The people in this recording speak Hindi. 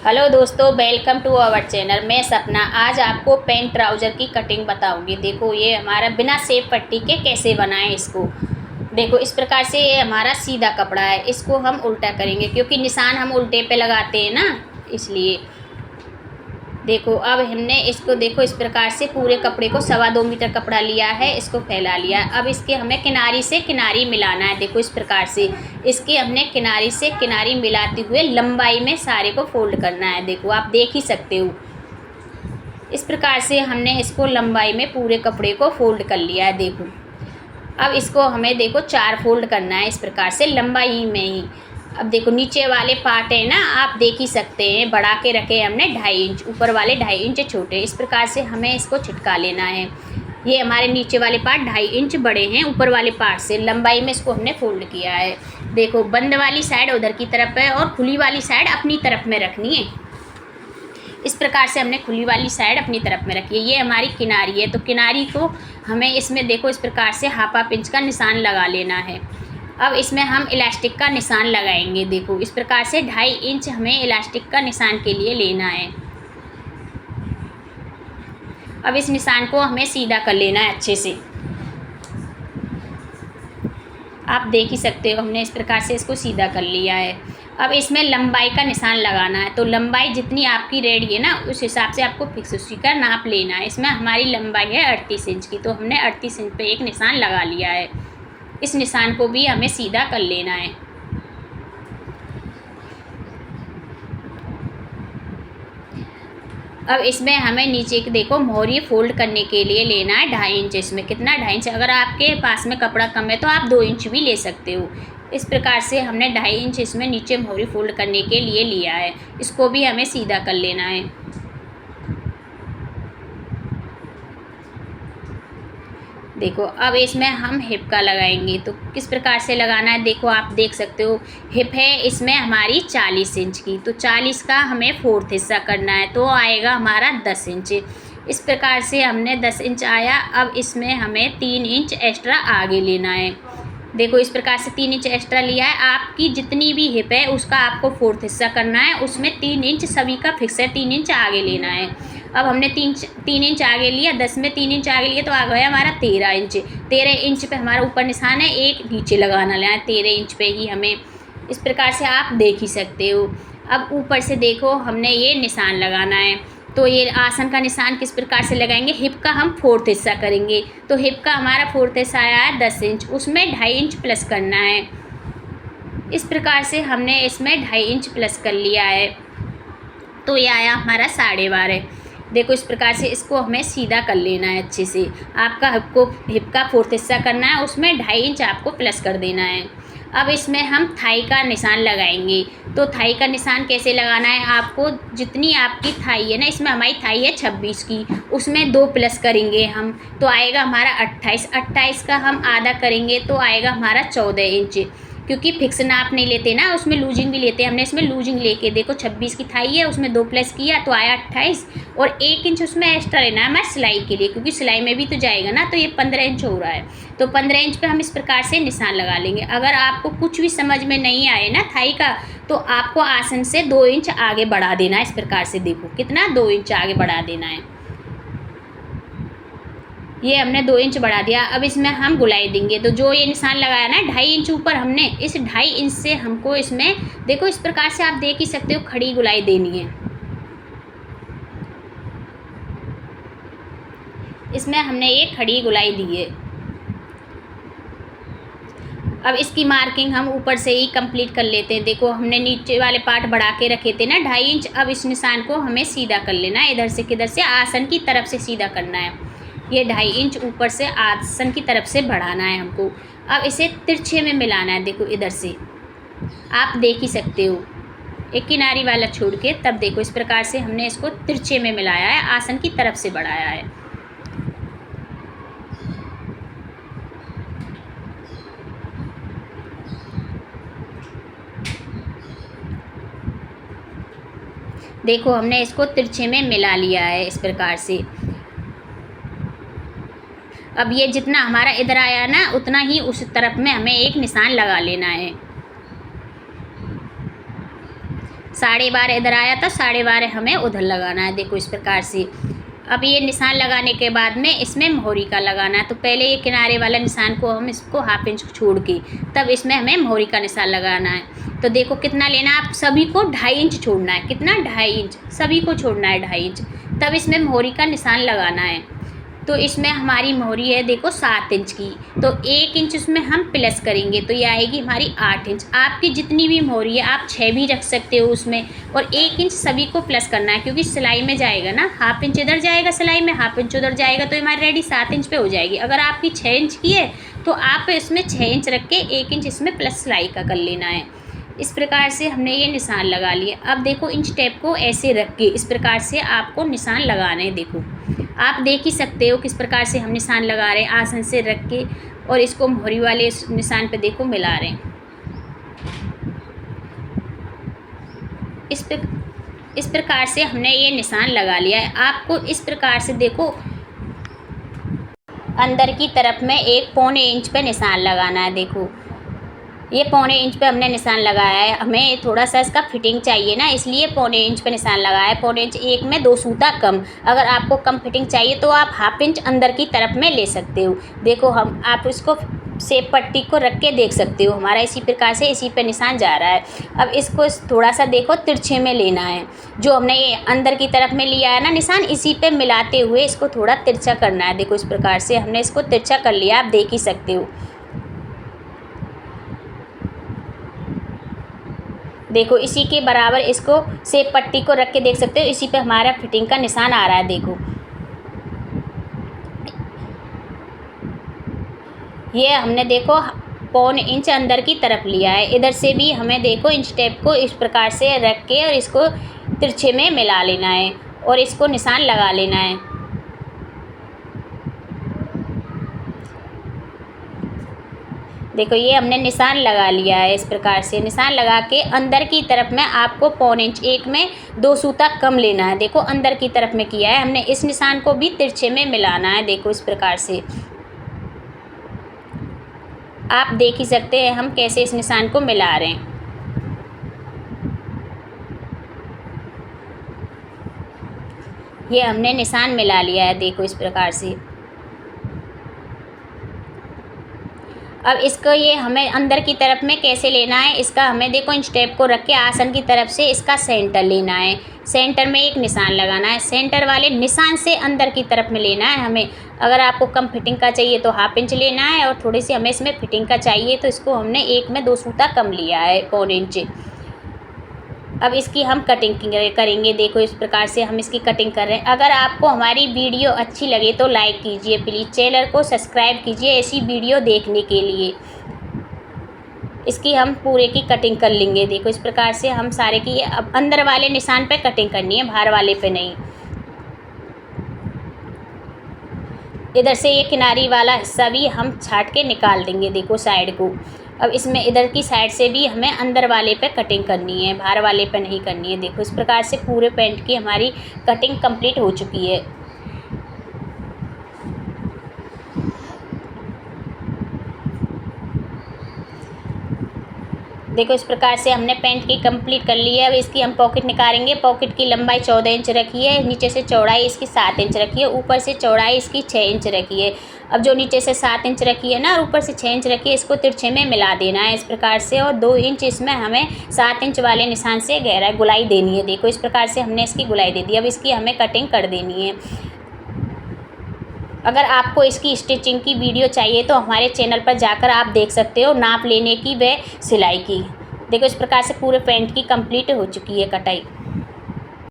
हेलो दोस्तों, वेलकम टू आवर चैनल। मैं सपना आज आपको पैंट ट्राउज़र की कटिंग बताऊंगी। देखो ये हमारा बिना सेब पट्टी के कैसे बनाएं इसको। देखो इस प्रकार से ये हमारा सीधा कपड़ा है, इसको हम उल्टा करेंगे क्योंकि निशान हम उल्टे पे लगाते हैं ना, इसलिए। देखो अब हमने इसको देखो इस प्रकार से पूरे कपड़े को 2.25 मीटर कपड़ा लिया है, इसको फैला लिया है। अब इसके हमें किनारी से किनारी मिलाना है। देखो इस प्रकार से इसके हमने किनारी से किनारी मिलाते हुए लंबाई में सारे को फोल्ड करना है। देखो आप देख ही सकते हो, इस प्रकार से हमने इसको लंबाई में पूरे कपड़े को फोल्ड कर लिया है। देखो अब इसको हमें देखो 4 फोल्ड करना है इस प्रकार से लंबाई में ही। अब देखो नीचे वाले पार्ट है ना, आप देख ही सकते हैं, बढ़ा के रखे हमने 2.5 इंच, ऊपर वाले 2.5 इंच छोटे। इस प्रकार से हमें इसको छिटका लेना है। ये हमारे नीचे वाले पार्ट 2.5 इंच बड़े हैं ऊपर वाले पार्ट से, लंबाई में इसको हमने फोल्ड किया है। देखो बंद वाली साइड उधर की तरफ है और खुली वाली साइड अपनी तरफ में रखनी है। इस प्रकार से हमने खुली वाली साइड अपनी तरफ में रखी है। ये हमारी किनारी है, तो किनारी को हमें इसमें देखो इस प्रकार से 1/2 इंच का निशान लगा लेना है। अब इसमें हम इलास्टिक का निशान लगाएंगे। देखो इस प्रकार से 2.5 इंच हमें इलास्टिक का निशान के लिए लेना है। अब इस निशान को हमें सीधा कर लेना है अच्छे से। आप देख ही सकते हो, हमने इस प्रकार से इसको सीधा कर लिया है। अब इसमें लंबाई का निशान लगाना है, तो लंबाई जितनी आपकी रेडी है ना उस हिसाब से आपको फिक्स उसी का नाप लेना है। इसमें हमारी लंबाई है 38 इंच की, तो हमने 38 इंच पे एक निशान लगा लिया है। इस निशान को भी हमें सीधा कर लेना है। अब इसमें हमें नीचे की देखो मोहरी फोल्ड करने के लिए लेना है 2.5 इंच। इसमें कितना 2.5 इंच, अगर आपके पास में कपड़ा कम है तो आप 2 इंच भी ले सकते हो। इस प्रकार से हमने 2.5 इंच इसमें नीचे मोहरी फोल्ड करने के लिए लिया है। इसको भी हमें सीधा कर लेना है। देखो अब इसमें हम हिप का लगाएंगे, तो किस प्रकार से लगाना है देखो आप देख सकते हो। हिप है इसमें हमारी 40 इंच की, तो 40 का हमें 4th हिस्सा करना है, तो आएगा हमारा 10 इंच। इस प्रकार से हमने 10 इंच आया। अब इसमें हमें 3 इंच एक्स्ट्रा आगे लेना है। देखो इस प्रकार से 3 इंच एक्स्ट्रा लिया है। आपकी जितनी भी हिप है उसका आपको 4th हिस्सा करना है, उसमें 3 इंच सभी का फिक्स है, 3 इंच आगे लेना है। अब हमने 3 इंच आगे लिया, 10 में 3 इंच आगे लिया, तो आ गया हमारा 13 इंच। 13 इंच पे हमारा ऊपर निशान है, एक नीचे लगाना है 13 इंच पे ही हमें। इस प्रकार से आप देख ही सकते हो। अब ऊपर से देखो हमने ये निशान लगाना है, तो ये आसन का निशान किस प्रकार से लगाएंगे। हिप का हम 4th हिस्सा करेंगे, तो हिप का हमारा 4th हिस्सा आया है 10 इंच, उसमें 2.5 इंच प्लस करना है। इस प्रकार से हमने इसमें 2.5 इंच प्लस कर लिया है, तो ये आया हमारा 12.5। देखो इस प्रकार से इसको हमें सीधा कर लेना है अच्छे से। आपका हिप का 4th हिस्सा करना है, उसमें 2.5 इंच आपको प्लस कर देना है। अब इसमें हम थाई का निशान लगाएंगे, तो थाई का निशान कैसे लगाना है, आपको जितनी आपकी थाई है ना, इसमें हमारी थाई है 26 की, उसमें 2 प्लस करेंगे हम, तो आएगा हमारा 28। 28 का हम आधा करेंगे तो आएगा हमारा 14 इंच। क्योंकि फिक्स नाप नहीं लेते ना, उसमें लूजिंग भी लेते हैं। हमने इसमें लूजिंग लेके देखो 26 की थाई है, उसमें 2 प्लस किया तो आया 28, और 1 इंच उसमें एक्स्ट्रा लेना है हमारे सिलाई के लिए, क्योंकि सिलाई में भी तो जाएगा ना, तो ये 15 इंच हो रहा है। तो 15 इंच पे हम इस प्रकार से निशान लगा लेंगे। अगर आपको कुछ भी समझ में नहीं आए ना थाई का, तो आपको आसन से 2 इंच आगे बढ़ा देना है। इस प्रकार से देखो कितना 2 इंच आगे बढ़ा देना है। ये हमने 2 इंच बढ़ा दिया। अब इसमें हम गुलाई देंगे, तो जो ये निशान लगाया ना 2.5 इंच ऊपर, हमने इस 2.5 इंच से हमको इसमें देखो इस प्रकार से आप देख ही सकते हो खड़ी गुलाई देनी है। इसमें हमने ये खड़ी गुलाई दी है। अब इसकी मार्किंग हम ऊपर से ही कंप्लीट कर लेते हैं। देखो हमने नीचे वाले पार्ट बढ़ा के रखे थे ना 2.5 इंच। अब इस निशान को हमें सीधा कर लेना है, इधर से किधर से आसन की तरफ से सीधा करना है। ये 2.5 इंच ऊपर से आसन की तरफ से बढ़ाना है हमको। अब इसे तिरछे में मिलाना है। देखो इधर से आप देख ही सकते हो, एक किनारी वाला छोड़ के, तब देखो इस प्रकार से हमने इसको तिरछे में मिलाया है, आसन की तरफ से बढ़ाया है। देखो हमने इसको तिरछे में मिला लिया है इस प्रकार से। अब ये जितना हमारा इधर आया ना, उतना ही उस तरफ में हमें एक निशान लगा लेना है। 12.5 इधर आया था, 12.5 हमें उधर लगाना है। देखो इस प्रकार से। अब ये निशान लगाने के बाद में इसमें मोहरी का लगाना है। तो पहले ये किनारे वाला निशान को हम इसको 1/2 इंच छोड़ के तब इसमें हमें मोहरी का निशान लगाना है। तो देखो कितना लेना है, आप सभी को 2.5 इंच छोड़ना है। कितना? 2.5 इंच, सभी को छोड़ना है 2.5 इंच। तब इसमें मोहरी का निशान लगाना है। तो इसमें हमारी मोहरी है देखो 7 इंच की, तो 1 इंच उसमें हम प्लस करेंगे तो ये आएगी हमारी 8 इंच। आपकी जितनी भी मोहरी है आप 6 भी रख सकते हो उसमें, और 1 इंच सभी को प्लस करना है, क्योंकि सिलाई में जाएगा ना, 1/2 इंच इधर जाएगा सिलाई में, 1/2 इंच उधर जाएगा, तो हमारी रेडी 7 इंच पे हो जाएगी। अगर आपकी 6 इंच की है तो आप इसमें 6 इंच रख के 1 इंच इसमें प्लस सिलाई का कर लेना है। इस प्रकार से हमने ये निशान लगा लिए। अब देखो इंच टेप को ऐसे रख के इस प्रकार से आपको निशान लगाने हैं। देखो आप देख ही सकते हो किस प्रकार से हम निशान लगा रहे हैं, आसन से रख के, और इसको मोहरी वाले निशान पे देखो मिला रहे हैं। इस प्रकार से हमने ये निशान लगा लिया है। आपको इस प्रकार से देखो अंदर की तरफ में 1 पौने इंच पे निशान लगाना है। देखो ये 1/4 इंच पे हमने निशान लगाया है। हमें थोड़ा सा इसका फिटिंग चाहिए ना, इसलिए 1/4 इंच पे निशान लगाया है। 1/4 इंच, एक में 2 सूता कम। अगर आपको कम फिटिंग चाहिए तो आप 1/2 इंच अंदर की तरफ में ले सकते हो। देखो आप इसको सेप पट्टी को रख के देख सकते हो, हमारा इसी प्रकार से इसी पे निशान जा रहा है। अब इसको थोड़ा सा देखो तिरछे में लेना है। जो हमने ये अंदर की तरफ में लिया है ना निशान, इसी पे मिलाते हुए इसको थोड़ा तिरछा करना है। देखो इस प्रकार से हमने इसको तिरछा कर लिया, आप देख ही सकते हो। देखो इसी के बराबर इसको सेप पट्टी को रख के देख सकते हो, इसी पे हमारा फिटिंग का निशान आ रहा है। देखो ये हमने देखो 1/4 इंच अंदर की तरफ लिया है। इधर से भी हमें देखो इंच टेप को इस प्रकार से रख के और इसको तिरछे में मिला लेना है और इसको निशान लगा लेना है। देखो ये हमने निशान लगा लिया है। इस प्रकार से निशान लगा के अंदर की तरफ में आपको 1/4 इंच, एक में 2 सूता कम लेना है। देखो अंदर की तरफ में किया है हमने, इस निशान को भी तिरछे में मिलाना है। देखो इस प्रकार से आप देख ही सकते हैं हम कैसे इस निशान को मिला रहे हैं। ये हमने निशान मिला लिया है। देखो इस प्रकार से। अब इसको ये हमें अंदर की तरफ में कैसे लेना है, इसका हमें देखो इंच टेप को रख के आसन की तरफ से इसका सेंटर लेना है। सेंटर में एक निशान लगाना है, सेंटर वाले निशान से अंदर की तरफ में लेना है हमें। अगर आपको कम फिटिंग का चाहिए तो 1/2 इंच लेना है, और थोड़ी सी हमें इसमें फिटिंग का चाहिए तो इसको हमने एक में 2 सूता कम लिया है, 1/4 इंच। अब इसकी हम कटिंग करेंगे। देखो इस प्रकार से हम इसकी कटिंग कर रहे हैं। अगर आपको हमारी वीडियो अच्छी लगे तो लाइक कीजिए प्लीज़, चैनल को सब्सक्राइब कीजिए ऐसी वीडियो देखने के लिए। इसकी हम पूरे की कटिंग कर लेंगे। देखो इस प्रकार से हम सारे की अब अंदर वाले निशान पे कटिंग करनी है, बाहर वाले पे नहीं। इधर से ये किनारी वाला हिस्सा भी हम छाट के निकाल देंगे। देखो साइड को। अब इसमें इधर की साइड से भी हमें अंदर वाले पे कटिंग करनी है, बाहर वाले पे नहीं करनी है। देखो इस प्रकार से पूरे पैंट की हमारी कटिंग कंप्लीट हो चुकी है। देखो इस प्रकार से हमने पैंट की कंप्लीट कर ली है। अब इसकी हम पॉकेट निकालेंगे। पॉकेट की लंबाई 14 इंच रखी है, नीचे से चौड़ाई इसकी 7 इंच रखी है, ऊपर से चौड़ाई इसकी 6 इंच रखी है। अब जो नीचे से 7 इंच रखी है ना और ऊपर से 6 इंच रखी है, इसको तिरछे में मिला देना है इस प्रकार से, और 2 इंच इसमें हमें 7 इंच वाले निशान से गहराई गुलाई देनी है। देखो इस प्रकार से हमने इसकी गुलाई दे दी। अब इसकी हमें कटिंग कर देनी है। अगर आपको इसकी स्टिचिंग की वीडियो चाहिए तो हमारे चैनल पर जाकर आप देख सकते हो, नाप लेने की व सिलाई की। देखो इस प्रकार से पूरे पैंट की कंप्लीट हो चुकी है कटाई।